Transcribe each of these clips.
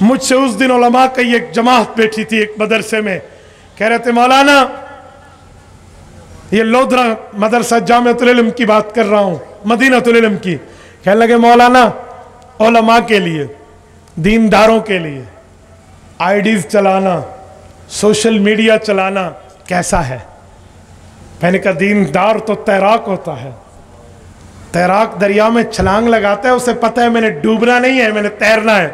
مجھ سے اس دن علماء کی ایک جماعت بیٹھی تھی ایک مدرسے میں، کہہ رہے تھے مولانا، یہ لودھرا مدرسہ جامعۃ العلم کی بات کر رہا ہوں، مدینۃ العلم کی، کہنے لگے مولانا علماء کے لیے، دینداروں کے لیے آئی ڈیز چلانا، سوشل میڈیا چلانا کیسا ہے؟ میں نے کہا دیندار تو تیراک ہوتا ہے، تیراک دریا میں چھلانگ لگاتا ہے، اسے پتہ ہے میں نے ڈوبنا نہیں ہے، میں نے تیرنا ہے۔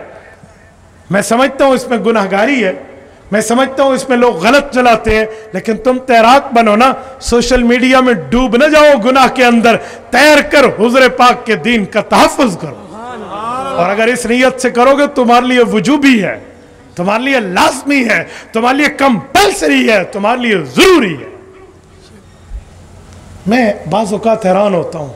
میں سمجھتا ہوں اس میں گناہ گاری ہے، میں سمجھتا ہوں اس میں لوگ غلط چلاتے ہیں، لیکن تم تیراک بنو نا، سوشل میڈیا میں ڈوب نہ جاؤ گناہ کے اندر، تیر کر حضور پاک کے دین کا تحفظ کرو۔ اور اگر اس نیت سے کرو گے تمہارے لیے وجوبی ہے، تمہارے لیے لازمی ہے، تمہارے لیے کمپلسری ہے، تمہارے لیے ضروری ہے۔ میں بعض اوقات حیران ہوتا ہوں،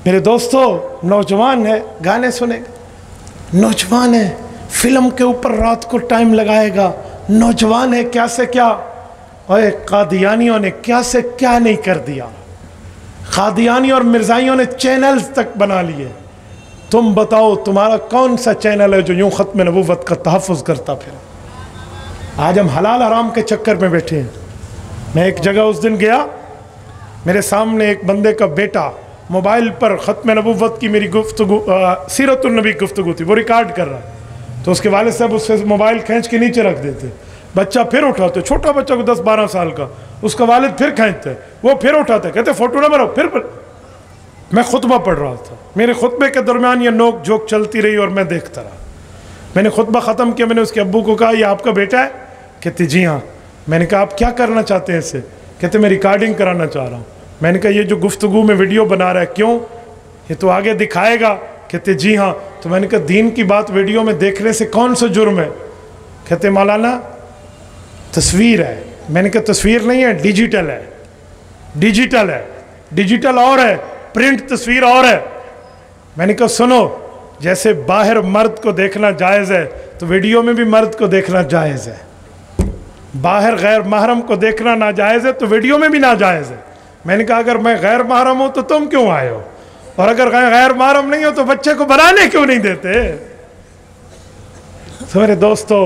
میرے دوستو نوجوان ہے گانے سنے گا، نوجوان ہے فلم کے اوپر رات کو ٹائم لگائے گا، نوجوان ہے کیا سے کیا، اوے قادیانیوں نے کیا سے کیا نہیں کر دیا، قادیانی اور مرزائیوں نے چینلز تک بنا لیے۔ تم بتاؤ تمہارا کون سا چینل ہے جو یوں ختم نبوت کا تحفظ کرتا پھر؟ آج ہم حلال حرام کے چکر میں بیٹھے ہیں۔ میں ایک جگہ اس دن گیا، میرے سامنے ایک بندے کا بیٹا موبائل پر ختم نبوت کی میری گفتگو، سیرت النبی گفتگو تھی، وہ ریکارڈ کر رہا، تو اس کے والد صاحب اس سے موبائل کھینچ کے نیچے رکھ دیتے، بچہ پھر اٹھاتے، چھوٹا بچہ کو 10-12 سال کا، اس کا والد پھر کھینچتے، وہ پھر اٹھاتے، کہتے فوٹو نہ بناؤ، پھر میں خطبہ پڑھ رہا تھا، میرے خطبے کے درمیان یہ نوک جھوک چلتی رہی اور میں دیکھتا رہا۔ میں نے خطبہ ختم کیا، میں نے اس کے ابو کو کہا یہ آپ کا بیٹا ہے؟ کہتے جی ہاں۔ میں نے کہا آپ کیا کرنا چاہتے ہیں اس سے؟ کہتے میں ریکارڈنگ کرانا چاہ رہا ہوں۔ میں نے کہا یہ جو گفتگو میں ویڈیو بنا رہا ہے کیوں؟ یہ تو آگے دکھائے گا۔ کہتے جی ہاں۔ تو میں نے کہا دین کی بات ویڈیو میں دیکھنے سے کون سا جرم ہے؟ کہتے مولانا تصویر ہے۔ میں نے کہا تصویر نہیں ہے، ڈیجیٹل ہے، ڈیجیٹل ہے، ڈیجیٹل اور ہے، پرنٹ تصویر اور ہے۔ میں نے کہا سنو، جیسے باہر مرد کو دیکھنا جائز ہے تو ویڈیو میں بھی مرد کو دیکھنا جائز ہے، باہر غیر محرم کو دیکھنا ناجائز ہے تو ویڈیو میں بھی ناجائز ہے۔ میں نے کہا اگر میں غیر محرم ہوں تو تم کیوں آئے ہو، اور اگر غیر محرم نہیں ہو تو بچے کو بنانے کیوں نہیں دیتے؟ تو میرے دوستو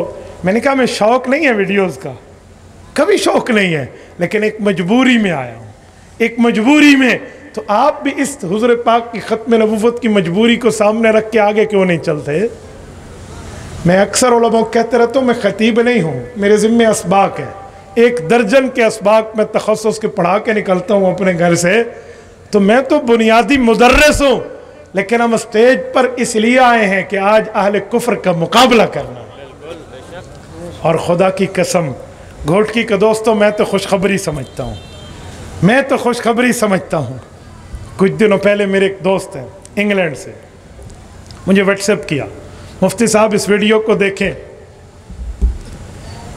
میں نے کہا میں شوق نہیں ہے ویڈیوز کا، کبھی شوق نہیں ہے، لیکن ایک مجبوری میں آیا ہوں، ایک مجبوری میں۔ تو آپ بھی اس حضور پاک کی ختم نبوت کی مجبوری کو سامنے رکھ کے آگے کیوں نہیں چلتے؟ میں اکثر علماء کہتے رہتا ہوں میں خطیب نہیں ہوں، میرے ذمہ اسباق ہے، 1 درجن کے اسباق میں تخصص کے پڑھا کے نکلتا ہوں اپنے گھر سے، تو میں تو بنیادی مدرس ہوں، لیکن ہم اسٹیج پر اس لیے آئے ہیں کہ آج اہل کفر کا مقابلہ کرنا۔ اور خدا کی قسم گھوٹکی کا دوستوں میں تو خوشخبری سمجھتا ہوں، میں تو خوشخبری سمجھتا ہوں۔ کچھ دنوں پہلے میرے ایک دوست ہیں انگلینڈ سے، مجھے واٹس ایپ کیا، مفتی صاحب اس ویڈیو کو دیکھیں۔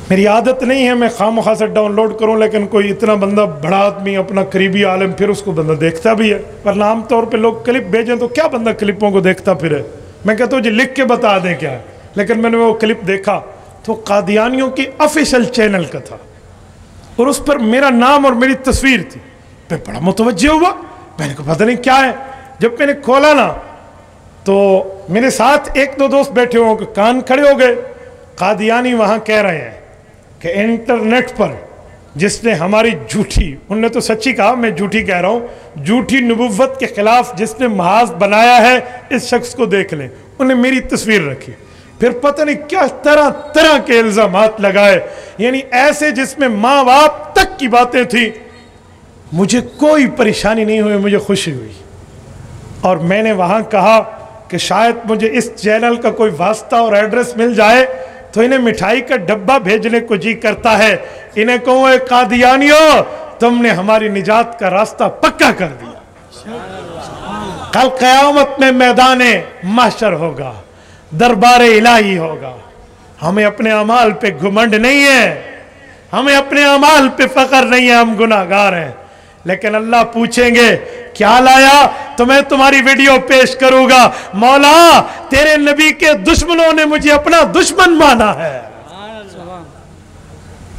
میری عادت نہیں ہے میں خواہ سے ڈاؤن لوڈ کروں، لیکن کوئی اتنا بندہ بڑا آدمی اپنا قریبی عالم پھر اس کو بندہ دیکھتا بھی ہے، ورنہ عام طور پہ لوگ کلپ بھیجیں تو کیا بندہ کلپوں کو دیکھتا پھر ہے؟ میں کہتا ہوں جی لکھ کے بتا دیں کیا ہے، لیکن میں نے وہ کلپ دیکھا تو قادیانیوں کی آفیشل چینل کا تھا، اور اس پر میرا نام اور میری تصویر تھی۔ میں بڑا متوجہ ہوا، میں نے کہا پتہ نہیں کیا ہے۔ جب میں نے کھولا نا تو میرے ساتھ 1-2 دوست بیٹھے ہوں، کان کھڑے ہو گئے۔ قادیانی وہاں کہہ رہے ہیں کہ انٹرنیٹ پر جس نے ہماری جھوٹی، انہوں نے تو سچی کہا، میں جھوٹی کہہ رہا ہوں، جھوٹی نبوت کے خلاف جس نے محاذ بنایا ہے اس شخص کو دیکھ لیں۔ انہیں میری تصویر رکھی، پھر پتہ نہیں کیا طرح طرح کے الزامات لگائے، یعنی ایسے جس میں ماں باپ تک کی باتیں تھیں۔ مجھے کوئی پریشانی نہیں ہوئی، مجھے خوشی ہوئی، اور میں نے وہاں کہا کہ شاید مجھے اس چینل کا کوئی واسطہ اور ایڈریس مل جائے تو انہیں مٹھائی کا ڈبہ بھیجنے کو جی کرتا ہے، انہیں کہوں اے قادیانیوں تم نے ہماری نجات کا راستہ پکا کر دیا۔ کل قیامت میں میدان محشر ہوگا، دربار الہی ہوگا، ہمیں اپنے اعمال پہ گھمنڈ نہیں ہے، ہمیں اپنے اعمال پہ فخر نہیں ہے، ہم گناہگار ہیں، لیکن اللہ پوچھیں گے کیا لایا؟ تو میں تمہاری ویڈیو پیش کروں گا، مولا تیرے نبی کے دشمنوں نے مجھے اپنا دشمن مانا ہے۔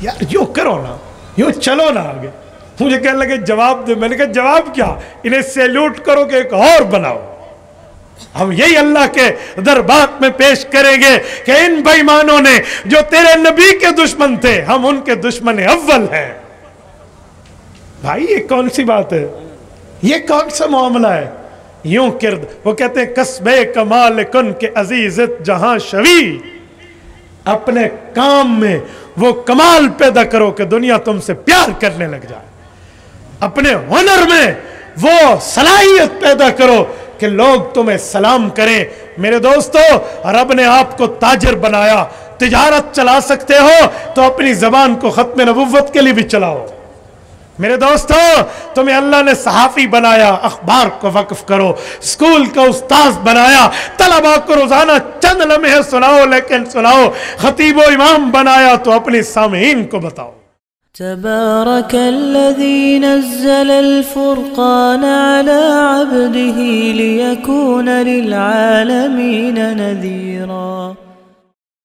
یار یوں کرو نا، یوں چلو نا آگے۔ مجھے کہنے لگے جواب دے، میں نے کہا جواب کیا؟ انہیں سیلوٹ کرو کہ ایک اور بناؤ، ہم یہی اللہ کے دربار میں پیش کریں گے کہ ان بے ایمانوں نے جو تیرے نبی کے دشمن تھے، ہم ان کے دشمن اول ہیں۔ بھائی یہ کون سی بات ہے؟ یہ کون سا معاملہ ہے؟ یوں کرد وہ کہتے ہیں قصبے کمال کن کے عزیزت جہاں شوی، اپنے کام میں وہ کمال پیدا کرو کہ دنیا تم سے پیار کرنے لگ جائے، اپنے ہنر میں وہ صلاحیت پیدا کرو کہ لوگ تمہیں سلام کریں۔ میرے دوستو، رب نے آپ کو تاجر بنایا، تجارت چلا سکتے ہو تو اپنی زبان کو ختم نبوت کے لیے بھی چلاؤ۔ میرے دوستو، تمہیں اللہ نے صحافی بنایا، اخبار کو وقف کرو، اسکول کا استاذ بنایا، طلباء کو روزانہ چند لمحے سناؤ، لیکن سناؤ۔ خطیب و امام بنایا تو اپنی سامعین کو بتاؤ۔ تبارك الذي نزل الفرقان على عبده ليكون للعالمين نذيرا